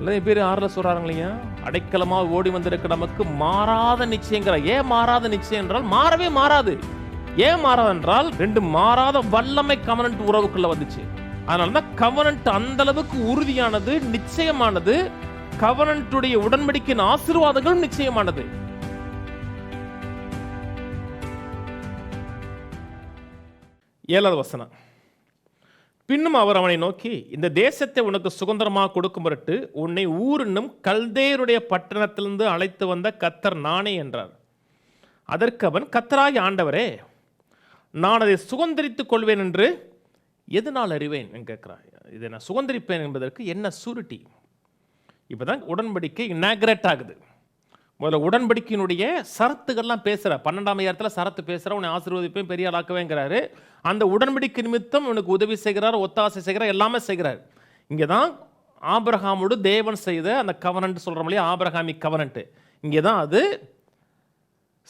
நிறைய பேர் ஆறுல சொல்றாங்க இல்லையா, அடைக்கலமா ஓடி வந்திருக்க நமக்கு மாறாத நிச்சயங்கிற. ஏன் மாறாத நிச்சயம் என்றால் மாறவே மாறாது. ஏன் மாறாது என்றால் ரெண்டு மாறாத வல்லமை கவனன்ட் உறவுக்குள்ள வந்துச்சு. அதனாலதான் கவனன்ட் அந்த அளவுக்கு உறுதியானது, நிச்சயமானது. கவனன்ட்டுடைய உடன்படிக்கையின் ஆசீர்வாதங்களும் நிச்சயமானது. ஏழாவது வசனம். பின்னும் அவர் அவனை நோக்கி, இந்த தேசத்தை உனக்கு சுதந்திரமாக கொடுக்கும் பொருட்டு உன்னை ஊர் என்னும் கல்தேயருடைய பட்டணத்திலிருந்து அழைத்து வந்த கர்த்தர் நானே என்றார். அதற்கு அவன், கர்த்தராகிய ஆண்டவரே, நான் அதை சுதந்திரித்துக் கொள்வேன் என்று எதனால் அறிவேன் கேட்கிறான். இதை நான் சுதந்திரிப்பேன் என்பதற்கு என்ன சூரிட்டி? இப்போதான் உடன்படிக்கை இனாகிரேட் ஆகுது. முதல்ல உடன்படிக்கையினுடைய சரத்துகள்லாம் பேசுகிற, 12ஆம் அதிகாரத்தில் சரத்து பேசுகிற, உன்னை ஆசீர்வதிப்பேன், பெரிய ஆளாக்குவேங்கிறாரு. அந்த உடன்படிக்கை நிமித்தம் உனக்கு உதவி செய்கிறார், ஒத்தாசை செய்கிறார், எல்லாமே செய்கிறார். இங்கே தான் ஆபிரகாமோடு தேவன் செய்த அந்த கவனன்ட் சொல்கிறோம் இல்லையா, ஆபிரகாமிக் கவனன்ட், இங்கே தான் அது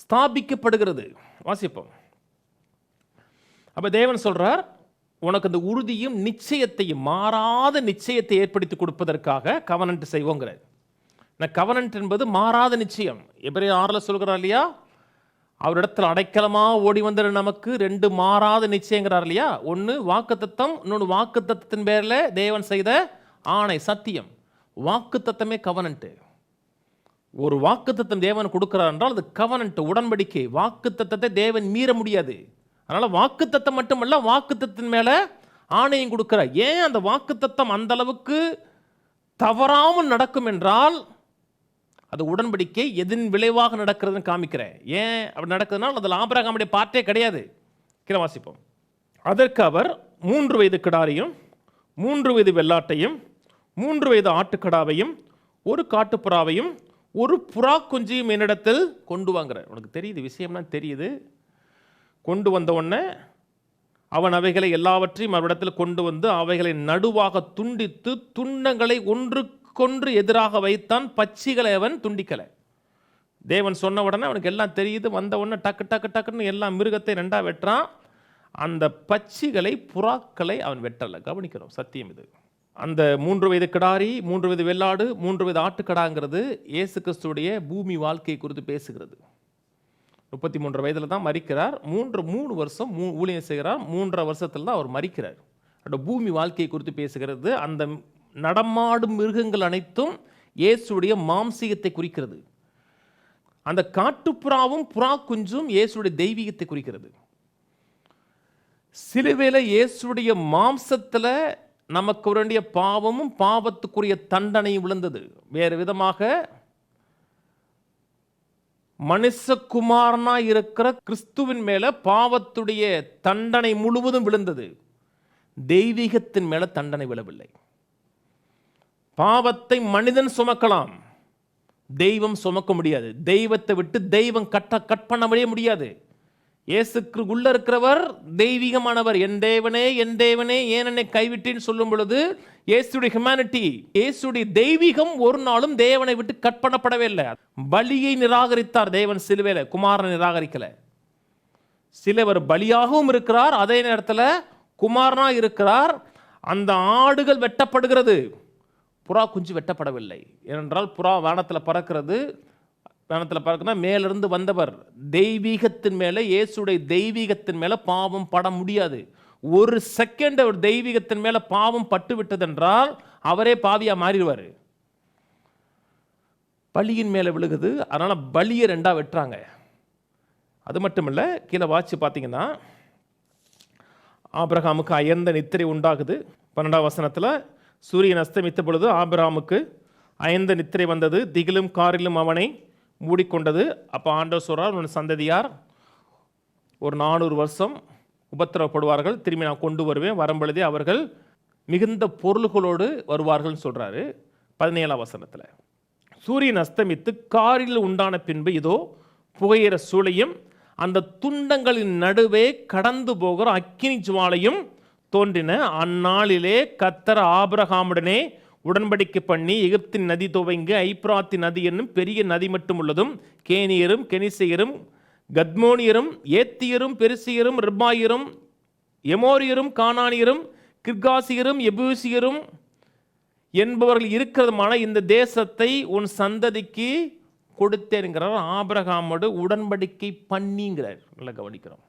ஸ்தாபிக்கப்படுகிறது. வாசிப்போம். அப்போ தேவன் சொல்கிறார், உனக்கு அந்த உறுதியும் நிச்சயத்தையும், மாறாத நிச்சயத்தை ஏற்படுத்தி கொடுப்பதற்காக கவனன்ட் செய்வோங்கிறார். கவனன்ட் என்பது மாறாத நிச்சயம். எபிரேயர் 6ல் சொல்கிறார் இல்லையா, அவரிடத்தில் அடைக்கலமாக ஓடி வந்த நமக்கு ரெண்டு மாறாத நிச்சயங்கிறார் இல்லையா. ஒன்று வாக்குத்தத்தம், இன்னொன்று வாக்குத்தத்தத்தின் பேரில் தேவன் செய்த ஆணை, சத்தியம். வாக்குத்தத்தமே கவனன்ட். ஒரு வாக்குத்தத்தம் தேவன் கொடுக்கிறார் என்றால் அது கவனன்ட், உடன்படிக்கை. வாக்குத்தத்தத்தை தேவன் மீற முடியாது. அதனால் வாக்குத்தத்தம் மட்டுமல்ல, வாக்குத்தத்தின் மேலே ஆணையும் கொடுக்கிறார். ஏன் அந்த வாக்குத்தத்தம் அந்த அளவுக்கு தவறாமல் நடக்கும் என்றால், அது உடன்படிக்கை எதன் விளைவாக நடக்கிறதுன்னு காமிக்கிறேன். ஏன் அப்படி நடக்குதுனால் அதில் ஆபிரகாமுடைய பார்ட்டே கிடையாது. கீழே வாசிப்போம். அதற்கு அவர் 3 வயது கிடாரியும் 3 வயது வெள்ளாட்டையும் 3 வயது ஆட்டுக்கடாவையும் 1 காட்டுப்புறாவையும் 1 புறா குஞ்சியும் என்னிடத்தில் கொண்டு வாங்குறார். உனக்கு தெரியுது, விஷயம்னா தெரியுது. கொண்டு வந்த உடனே அவன் அவைகளை எல்லாவற்றையும் அவரிடத்தில் கொண்டு வந்து அவைகளை நடுவாக துண்டித்து துண்டங்களை ஒன்றுக்கொன்று எதிராக வைத்தான். பட்சிகளை அவன் துண்டிக்கலை. தேவன் சொன்ன உடனே அவனுக்கு எல்லாம் தெரியுது. வந்த உடனே டக்கு டக்கு டக்குன்னு எல்லா மிருகத்தை 2ஆக வெட்டுறான். அந்த பட்சிகளை, புறாக்களை அவன் வெட்டலை. கவனிக்கிறோம், சத்தியம் இது. அந்த 3 வயது கிடாரி, 3 வயது வெள்ளாடு, 3 வயது ஆட்டுக்கடாங்கிறது இயேசு கிறிஸ்துடைய பூமி வாழ்க்கையை குறித்து பேசுகிறது. 33 வயதில் தான் மரிக்கிறார். 3 வருஷம் ஊழியம் செய்கிறார். 3.5 வருஷத்தில் தான் அவர் மரிக்கிறார். அந்த பூமி வாழ்க்கையை குறித்து பேசுகிறது. அந்த நடமாடும் மிருகங்கள் அனைத்தும் இயேசுடைய மாம்சீகத்தை குறிக்கிறது. அந்த காட்டுப்புறாவும் புறா குஞ்சும் இயேசுடைய தெய்வீகத்தை குறிக்கிறது. சிலுவையில் இயேசுடைய மாம்சத்தில் நமக்கு வேண்டிய பாவமும் பாவத்துக்குரிய தண்டனையும் விழுந்தது. வேறு விதமாக மனுஷகுமாரனா இருக்கிற கிறிஸ்துவின் மேல பாவத்துடைய தண்டனை முழுவதும் விழுந்தது. தெய்வீகத்தின் மேல தண்டனை விழவில்லை. பாவத்தை மனிதன் சுமக்கலாம், தெய்வம் சுமக்க முடியாது. தெய்வத்தை விட்டு தெய்வம் கட் பண்ண முடியாது. இயேசுக்கு உள்ள இருக்கிறவர் தெய்வீகமானவர். என் தேவனே என் தேவனே ஏன் என்னை கைவிட்டேன்னு சொல்லும் பொழுது இயேசுடைய ஹியூமனிட்டி, இயேசுடைய தெய்வீகம் ஒரு நாளும் தேவனை விட்டு கட் பண்ணப்படவே இல்லை. பலியை நிராகரித்தார் தேவன் சிலுவையில், குமாரனை நிராகரிக்கல. சிலவர் பலியாகவும் இருக்கிறார், அதே நேரத்தில் குமாரனா இருக்கிறார். அந்த ஆடுகள் வெட்டப்படுகிறது, புறா குஞ்சு வெட்டப்படவில்லை. ஏனென்றால் புறா வானத்தில் பறக்கிறது. வானத்தில் பறக்குன்னா மேலிருந்து வந்தவர். தெய்வீகத்தின் மேலே, இயேசுடைய தெய்வீகத்தின் மேலே பாவம் பட முடியாது. ஒரு செகண்ட் அவர் தெய்வீகத்தின் மேலே பாவம் பட்டு விட்டதென்றால் அவரே பாவியா மாறிடுவார். பலியின் மேலே விழுகுது, அதனால பலியை 2ஆக வெட்டுறாங்க. அது மட்டும் இல்லை, கீழே வாட்சி பார்த்தீங்கன்னா ஆபிரகாமுக்கு அயர்ந்த நித்திரை உண்டாகுது. 12ஆம் வசனத்தில், சூரியன் அஸ்தமித்த பொழுது ஆபிரகாமுக்கு அயர்ந்த நித்திரை வந்தது, திகிலும் காரிலும் அவனை மூடிக்கொண்டது. அப்போ ஆண்டவர் சொல்றார், உன் சந்ததியார் ஒரு 400 வருஷம் உபத்திரவப்படுவார்கள், திரும்பி நான் கொண்டு வருவேன், வரும்பொழுதே அவர்கள் மிகுந்த பொருள்களோடு வருவார்கள் சொல்றாரு. 17ஆம் வசனத்தில், சூரியன் அஸ்தமித்து காரில் உண்டான பின்பு இதோ புகையிற சூளையும் அந்த துண்டங்களின் நடுவே கடந்து போகிற அக்கினி ஜுவாலையும் தோன்றின. அந்நாளிலே கர்த்தர் ஆபிரகாமுடனே உடன்படிக்கை பண்ணி எகிப்தின் நதி துவங்கி ஐப்ராத்தி நதி என்னும் பெரிய நதி மட்டும் உள்ளதும் கேனியரும் கெனிசையரும் கத்மோனியரும் ஏத்தியரும் பெருசியரும் ரிப்பாயரும் எமோரியரும் கானானியரும் கிர்காசியரும் எபூசியரும் என்பவர்கள் இருக்கிறதுமான இந்த தேசத்தை உன் சந்ததிக்கு கொடுத்தேன்கிறார். ஆபிரகாமோடு உடன்படிக்கை பண்ணிங்கிறார். நல்லா கவனிக்கிறோம்.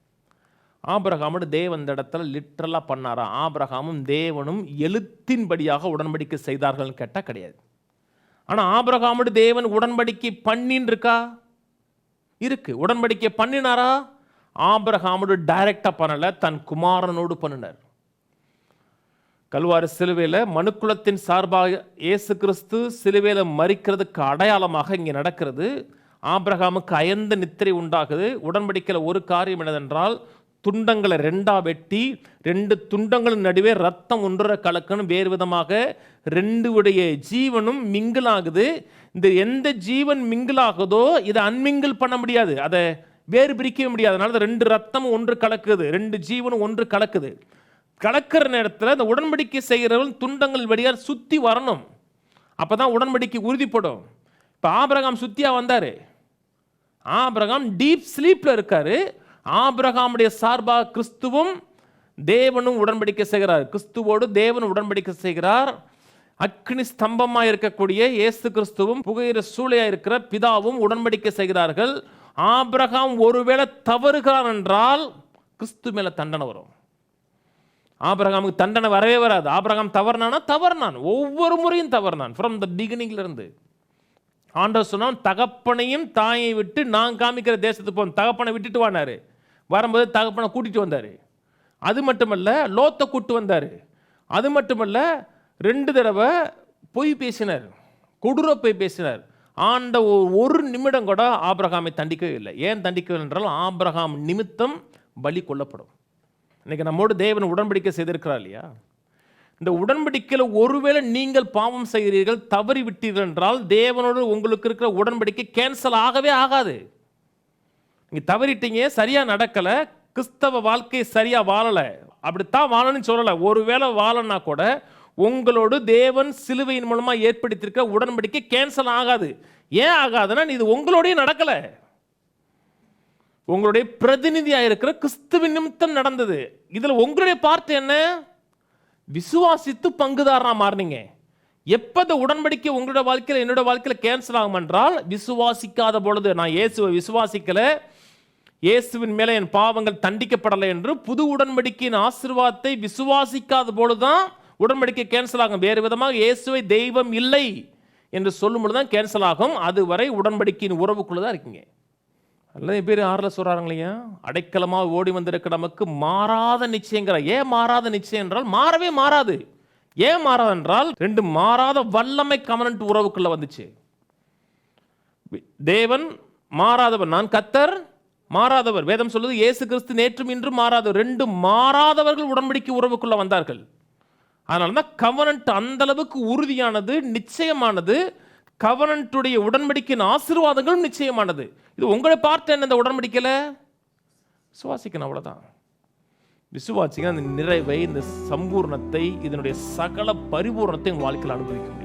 ஆபிரகாமோடு தேவன் இந்த இடத்துல லிட்ரலாக பண்ணாரா? ஆபிரகாமும் தேவனும் எழுத்தின்படியாக உடன்படிக்கை செய்தார்கள்னு கேட்டால் கிடையாது. ஆனால் ஆபிரகாமோடு தேவன் உடன்படிக்கை பண்ணின்னு இருக்கா? இருக்கு. உடன்படிக்கை பண்ணினாரா? ஆபிரகாமோடு டைரக்டாக பண்ணலை, தன் குமாரனோடு பண்ணினார். கல்வாரி சிலுவையில் மனுக்குலத்தின் சார்பாக இயேசு கிறிஸ்து சிலுவையில் மரிக்கிறதுக்கு அடையாளமாக இங்கே நடக்கிறது. ஆபிரகாமுக்கு அயர்ந்த நித்திரை உண்டாகுது. உடன்படிக்கையில் ஒரு காரியம் என்னதென்றால், துண்டங்களை ரெண்டா வெட்டி 2 துண்டங்களின் நடுவே ரத்தம் ஒன்றரை கலக்கணும். வேறு விதமாக 2 ஜீவனும் மிங்கிள் ஆகுது. இந்த எந்த ஜீவன் மிங்கிள் ஆகுதோ இதை அன்மிங்கிள் பண்ண முடியாது, அதை வேறு பிரிக்க முடியாது. அதனால 2 ரத்தமும் ஒன்று கலக்குது, 2 ஜீவனும் ஒன்று கலக்குது. கலக்கிற நேரத்தில் அந்த உடன்படிக்கை செய்கிறவர்கள் துண்டங்கள் வழியாக சுற்றி வரணும். அப்போ தான் உடன்படிக்கை உறுதிப்படும். இப்போ ஆபிரகாம் சுத்தியாக வந்தார். ஆபிரகாம் டீப் ஸ்லீப்பில் இருக்கார். ஆபிரகாமுடைய சார்பாக கிறிஸ்துவும் தேவனும் உடன்படிக்கை செய்கிறார். கிறிஸ்துவோடு தேவன் உடன்படிக்கை செய்கிறார். அக்னி ஸ்தம்பமாக இருக்கக்கூடிய இயேசு கிறிஸ்துவும் புகையிற சூளையாக இருக்கிற பிதாவும் உடன்படிக்கை செய்கிறார்கள். ஆபிரகாம் ஒருவேளை தவறுகிறான் என்றால் கிறிஸ்து மேலே தண்டனை வரும். ஆபிரகாமுக்கு தண்டனை வரவே வராது. ஆபிரகாம் தவறுனான், ஒவ்வொரு முறையும் தவறுனான். ஃப்ரம் த பிகினிங்லேருந்து ஆண்டவர் சொன்னான், தகப்பனையும் தாயை விட்டு நான் காமிக்கிற தேசத்துக்கு போன. தகப்பனை விட்டுட்டு வானாரு. வரும்போது தகப்பனை கூட்டிட்டு வந்தார். அது மட்டுமல்ல, லோத்தை கூட்டு வந்தார். அது மட்டுமல்ல, 2 தடவை பொய் பேசினார், கொடூர போய் பேசினார். ஆண்ட ஒரு நிமிடம் கூட ஆபிரகாமை தண்டிக்கவே இல்லை. ஏன் தண்டிக்கவில்லை என்றால் ஆபிரகாம் நிமித்தம் பலி கொல்லப்படும். இன்னைக்கு நம்மோடு தேவன் உடன்படிக்கை செய்திருக்கிறார் இல்லையா? இந்த உடன்படிக்கையில் ஒருவேளை நீங்கள் பாவம் செய்கிறீர்கள், தவறி விட்டீர்கள் என்றால் தேவனோடு உங்களுக்கு இருக்கிற உடன்படிக்கை கேன்சல் ஆகவே ஆகாது. நீங்கள் தவறிட்டீங்க, சரியாக நடக்கலை, கிறிஸ்தவ வாழ்க்கையை சரியாக வாழலை, அப்படித்தான் வாழணும்னு சொல்லலை. ஒருவேளை வாழனா கூட உங்களோடு தேவன் சிலுவையின் மூலமாக ஏற்படுத்தியிருக்க உடன்படிக்கை கேன்சல் ஆகாது. ஏன் ஆகாதுன்னா, இது உங்களோடய நடக்கலை, உங்களுடைய பிரதிநிதியாக இருக்கிற கிறிஸ்துவின் நிமித்தம் நடந்தது. இதில் உங்களுடைய பார்ட் என்ன? விசுவாசித்து பங்குதாரனா மாறினீங்க. எப்போ இந்த உடன்படிக்கை உங்களோட வாழ்க்கையில் என்னோட வாழ்க்கையில் கேன்சல் ஆகும் என்றால், விசுவாசிக்காத பொழுது. நான் இயேசுவை விசுவாசிக்கலை, இயேசுவின் மேலே என் பாவங்கள் தண்டிக்கப்படலை என்று புது உடன்படிக்கையின் ஆசீர்வாதத்தை விசுவாசிக்காத பொழுதுதான் உடன்படிக்கை கேன்சல் ஆகும். வேறு விதமாக இயேசுவை தெய்வம் இல்லை என்று சொல்லும் பொழுது தான் கேன்சல் ஆகும். அதுவரை உடன்படிக்கையின் உறவுக்குள்ள தான் இருக்கீங்க. அல்லது பேர் 6ல் சொல்கிறாங்களே, அடைக்கலமாக ஓடி வந்திருக்க நமக்கு மாறாத நிச்சயங்கிற. ஏன் மாறாத நிச்சயம் என்றால் மாறவே மாறாது. ஏன் மாறாது என்றால் 2 மாறாத வல்லமை கவனன்ட் உறவுக்குள்ள வந்துச்சு. தேவன் மாறாதவர், நான் கர்த்தர் மாறாதவர். வேதம் சொல்லுது இயேசு கிறிஸ்து நேற்றும் இன்றும் மாறாதவர். 2 மாறாதவர்கள் உடன்படிக்கை உறவுக்குள்ள வந்தார்கள். அதனால தான் கவனன்ட் அந்த அளவுக்கு உறுதியானது, நிச்சயமானது. கவனன்ட்டுடைய உடன்படிக்கையின் ஆசீர்வாதங்களும் நிச்சயமானது. இது உங்களை பார்த்து என்ன? இந்த உடன்படிக்கையில் விசுவாசிக்கணும், அவ்வளோதான். விசுவாசிக்க அந்த நிறைவை, இந்த சம்பூர்ணத்தை, இதனுடைய சகல பரிபூர்ணத்தை உங்கள் வாழ்க்கையில் அனுபவிக்க முடியும்.